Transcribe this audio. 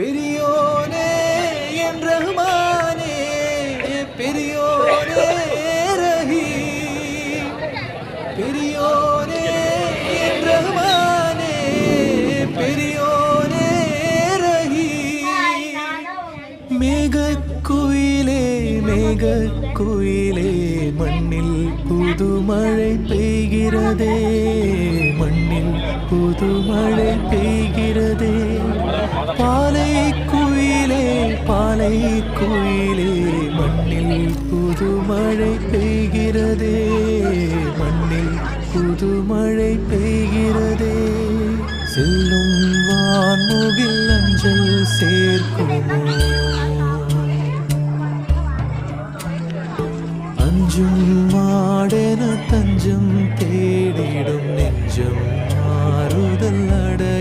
பெரியோனே என் ரஹ்மானே, பெரியோனே ரஹீம், பெரியோனே என் ரஹ்மானே, பெரியோனே ரஹீம். மேகக்குயிலே மேகக்குயிலே மண்ணில் புதுமழை பெய்கிறதே, மண்ணில் புதுமழை பெய்கிறதே. பாலை குயிலே பாலை குயிலே மண்ணில் புதுமழை பெய்கிறதே, மண்ணில் புதுமழை பெய்கிறதே. செல்லும் வான்முகில் அஞ்சல் சேர்க்குமோ, அஞ்சும் மாடென தஞ்சம் தேடிடும் நெஞ்சம் மாறுதல் அடைய